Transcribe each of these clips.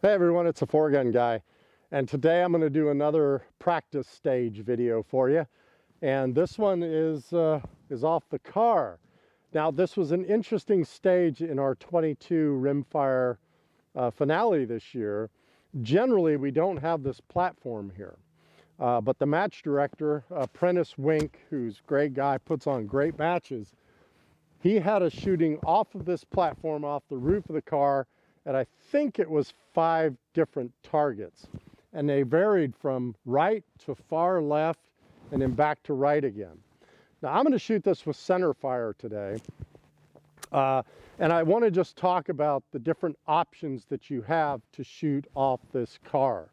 Hey everyone, it's a four-gun guy, and today I'm going to do another practice stage video for you. And this one is off the car. Now, this was an interesting stage in our 22 rimfire finale this year. Generally, we don't have this platform here, but the match director, Prentice Wink, who's a great guy, puts on great matches. He had us shooting off of this platform, off the roof of the car, and I think it was 5 different targets, and they varied from right to far left and then back to right again. Now I'm going to shoot this with center fire today, and I want to just talk about the different options that you have to shoot off this car.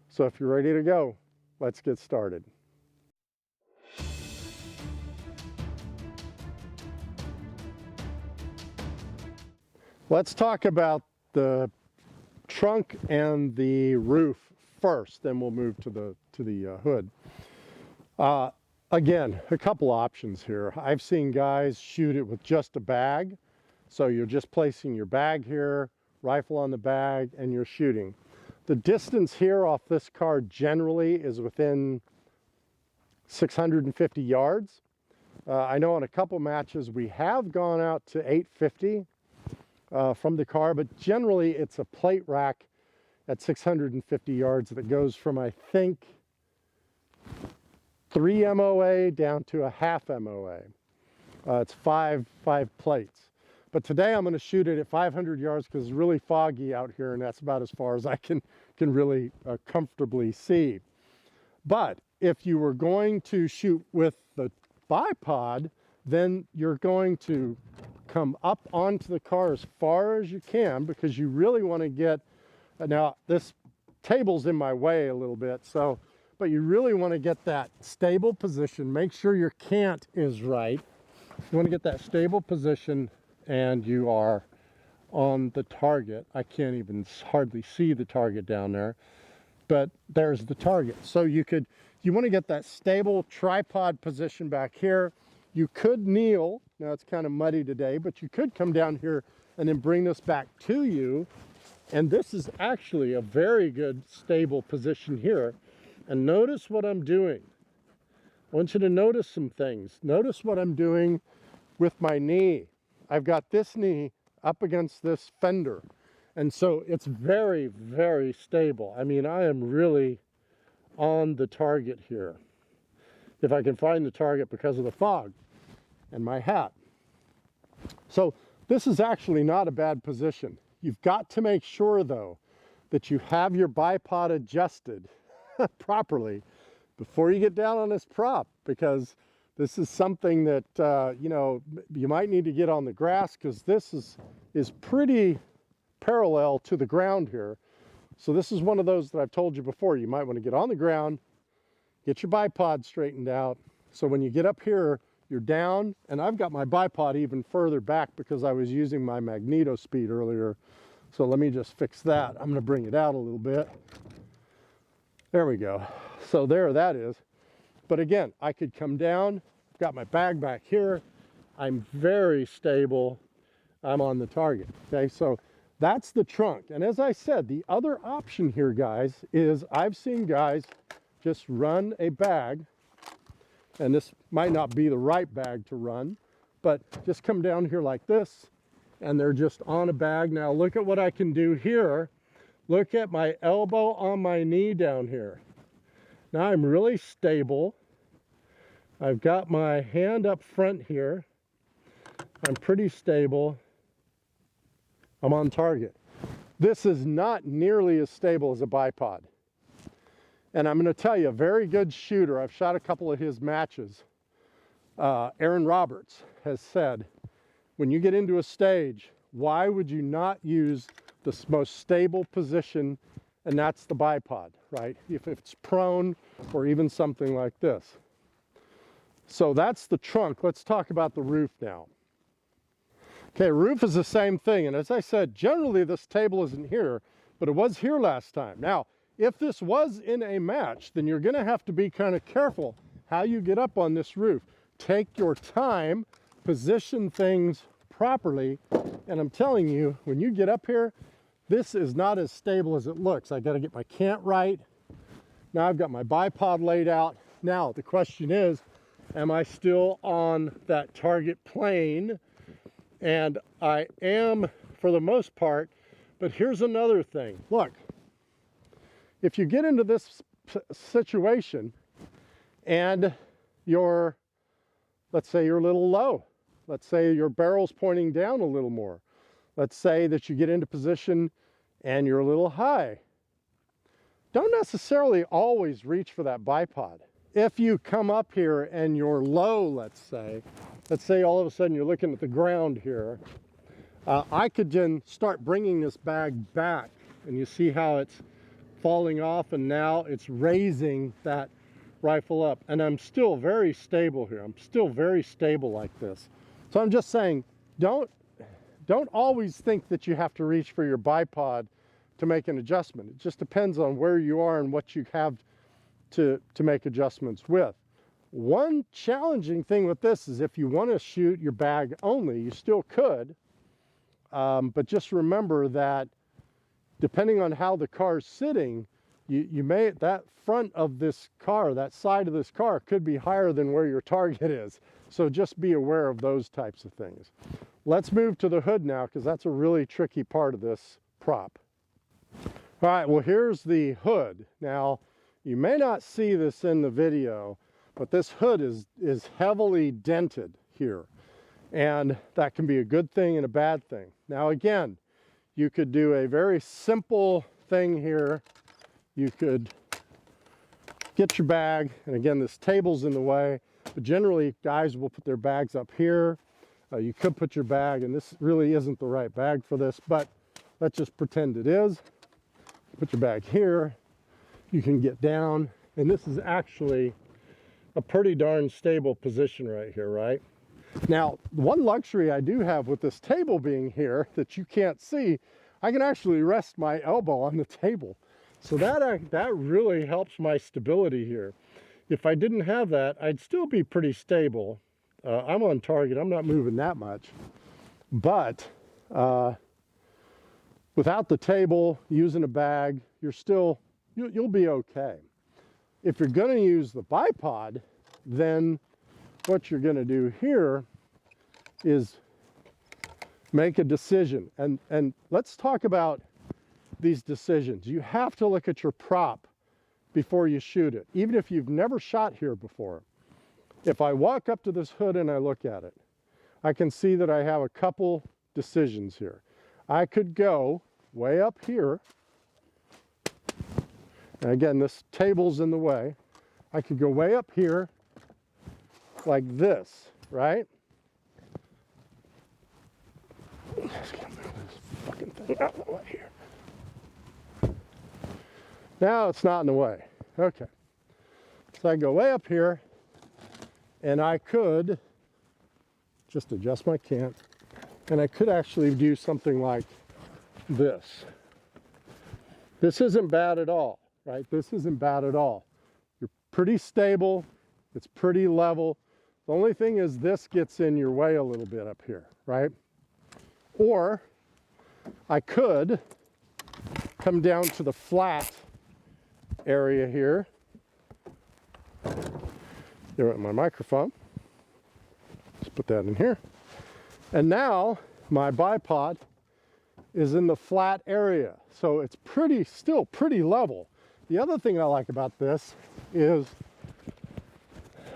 So if you're ready to go, let's get started. Let's talk about the trunk and the roof first, then we'll move to the hood. Again, a couple options here. I've seen guys shoot it with just a bag, so you're just placing your bag here, rifle on the bag, and you're shooting. The distance here off this car generally is within 650 yards. I know in a couple matches we have gone out to 850 from the car, but generally it's a plate rack at 650 yards that goes from, I think, 3 MOA down to a half MOA. It's five plates. But today I'm going to shoot it at 500 yards because it's really foggy out here, and that's about as far as I can really comfortably see. But if you were going to shoot with the bipod, then you're going to come up onto the car as far as you can, because you really want to get, now this table's in my way a little bit, so, but you really want to get that stable position. Make sure your cant is right. You want to get that stable position and you are on the target. I can't even hardly see the target down there, but there's the target. So you want to get that stable tripod position back here. You could kneel. Now it's kind of muddy today, but you could come down here and then bring this back to you. And this is actually a very good stable position here. And notice what I'm doing. I want you to notice some things. Notice what I'm doing with my knee. I've got this knee up against this fender. And so it's very, very stable. I mean, I am really on the target here, if I can find the target because of the fog and my hat. So this is actually not a bad position. You've got to make sure, though, that you have your bipod adjusted properly before you get down on this prop, because this is something that you might need to get on the grass, because this is pretty parallel to the ground here. So this is one of those that I've told you before. You might want to get on the ground, get your bipod straightened out, so when you get up here, you're down. And I've got my bipod even further back because I was using my magneto speed earlier. So let me just fix that. I'm going to bring it out a little bit. There we go. So there that is. But again, I could come down. I've got my bag back here. I'm very stable. I'm on the target. Okay, so that's the trunk. And as I said, the other option here, guys, is I've seen guys just run a bag, and this might not be the right bag to run, but just come down here like this, and they're just on a bag. Now look at what I can do here. Look at my elbow on my knee down here. Now I'm really stable. I've got my hand up front here. I'm pretty stable. I'm on target. This is not nearly as stable as a bipod. And I'm going to tell you, a very good shooter, I've shot a couple of his matches, Aaron Roberts has said, when you get into a stage, why would you not use the most stable position, and that's the bipod, right? If it's prone or even something like this. So that's the trunk. Let's talk about the roof now. Okay, roof is the same thing, and as I said, generally this table isn't here, but it was here last time. Now, if this was in a match, then you're going to have to be kind of careful how you get up on this roof. Take your time, position things properly, and I'm telling you, when you get up here, this is not as stable as it looks. I got to get my cant right. Now I've got my bipod laid out. Now the question is, am I still on that target plane? And I am for the most part, but here's another thing. Look, if you get into this situation and let's say you're a little low, let's say your barrel's pointing down a little more, let's say that you get into position and you're a little high, don't necessarily always reach for that bipod. If you come up here and you're low, let's say all of a sudden you're looking at the ground here, I could then start bringing this bag back, and you see how it's falling off, and now it's raising that rifle up. And I'm still very stable here. I'm still very stable like this. So I'm just saying, don't always think that you have to reach for your bipod to make an adjustment. It just depends on where you are and what you have to make adjustments with. One challenging thing with this is if you want to shoot your bag only, you still could, but just remember that depending on how the car's sitting, that front of this car, that side of this car could be higher than where your target is. So just be aware of those types of things. Let's move to the hood now, because that's a really tricky part of this prop. All right, well, here's the hood. Now, you may not see this in the video, but this hood is heavily dented here. And that can be a good thing and a bad thing. Now, again, you could do a very simple thing here. You could get your bag, and again, this table's in the way, but generally guys will put their bags up here. You could put your bag, and this really isn't the right bag for this, but let's just pretend it is. Put your bag here. You can get down, and this is actually a pretty darn stable position right here, right? Now, one luxury I do have with this table being here that you can't see, I can actually rest my elbow on the table. So that really helps my stability here. If I didn't have that, I'd still be pretty stable. I'm on target, I'm not moving that much. But without the table, using a bag, you'll be okay. If you're gonna use the bipod, then what you're gonna do here is make a decision. And let's talk about these decisions. You have to look at your prop before you shoot it, even if you've never shot here before. If I walk up to this hood and I look at it, I can see that I have a couple decisions here. I could go way up here, and again, this table's in the way. I could go way up here like this, right? Just gonna move this fucking thing out of the way here. Now it's not in the way. Okay. So I go way up here, and I could just adjust my cant, and I could actually do something like this. This isn't bad at all, right? This isn't bad at all. You're pretty stable. It's pretty level. The only thing is this gets in your way a little bit up here, right? Or I could come down to the flat area here. There went my microphone. Just put that in here. And now my bipod is in the flat area. So it's still pretty level. The other thing I like about this is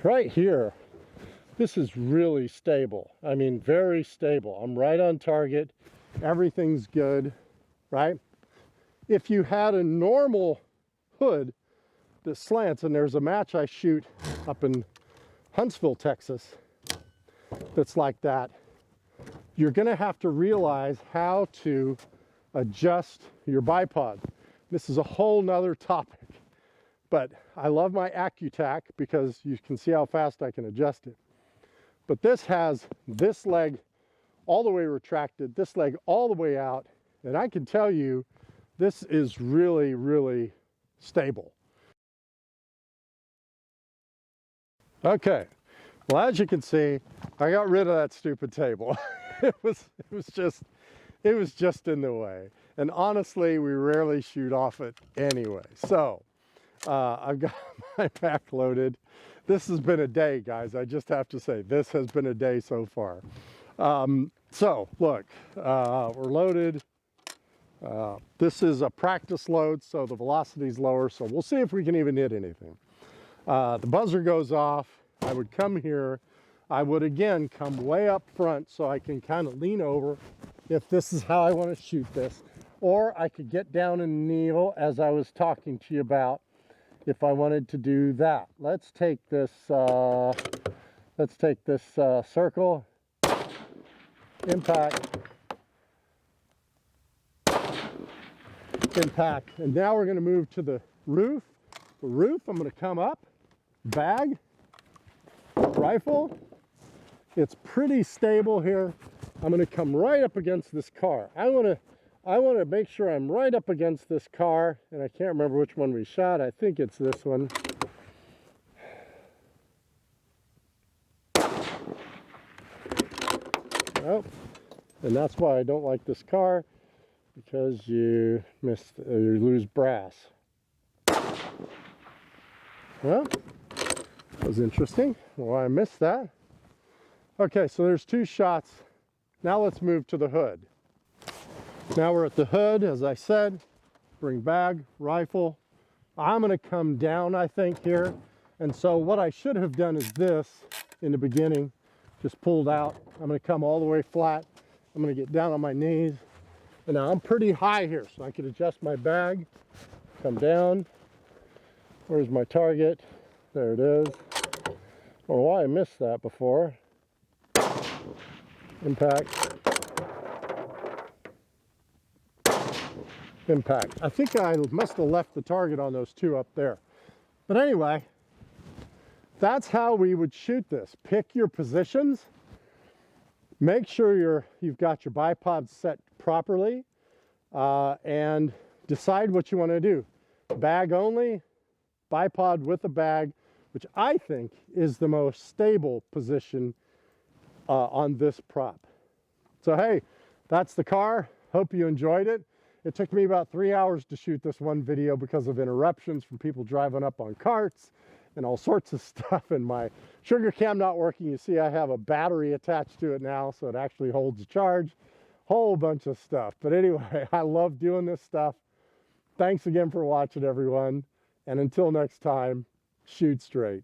right here, this is really stable. I mean, very stable. I'm right on target. Everything's good, right? If you had a normal hood that slants, and there's a match I shoot up in Huntsville, Texas, that's like that, you're gonna have to realize how to adjust your bipod. This is a whole nother topic, but I love my AccuTac because you can see how fast I can adjust it. But this has this leg all the way retracted, this leg all the way out, and I can tell you this is really, really stable. Okay, well, as you can see, I got rid of that stupid table. it was it was just in the way. And honestly, we rarely shoot off it anyway. So I've got my pack loaded. This has been a day, guys. I just have to say, this has been a day so far. So look, we're loaded. This is a practice load, so the velocity is lower. So we'll see if we can even hit anything. The buzzer goes off. I would come here. I would again come way up front so I can kind of lean over if this is how I want to shoot this. Or I could get down and kneel as I was talking to you about if I wanted to do that. Let's take this circle, impact, impact. And now we're going to move to the roof. The roof, I'm going to come up, bag, rifle. It's pretty stable here. I'm going to come right up against this car. I want to make sure I'm right up against this car, and I can't remember which one we shot. I think it's this one. Oh, and that's why I don't like this car, because you lose brass. Well, that was interesting. Why I missed that. Okay, so there's 2 shots. Now let's move to the hood. Now we're at the hood, as I said. Bring bag, rifle. I'm going to come down, I think, here. And so what I should have done is this in the beginning. Just pulled out. I'm going to come all the way flat. I'm going to get down on my knees. And now I'm pretty high here, so I can adjust my bag. Come down. Where's my target? There it is. I don't know why I missed that before. Impact. Impact. I think I must have left the target on those 2 up there. But anyway, that's how we would shoot this. Pick your positions. Make sure you've got your bipod set properly, and decide what you want to do. Bag only, bipod with a bag, which I think is the most stable position on this prop. So hey, that's the car. Hope you enjoyed it. It took me about 3 hours to shoot this one video because of interruptions from people driving up on carts and all sorts of stuff, and my sugar cam not working. You see I have a battery attached to it now, so it actually holds a charge. Whole bunch of stuff. But anyway, I love doing this stuff. Thanks again for watching, everyone. And until next time, shoot straight.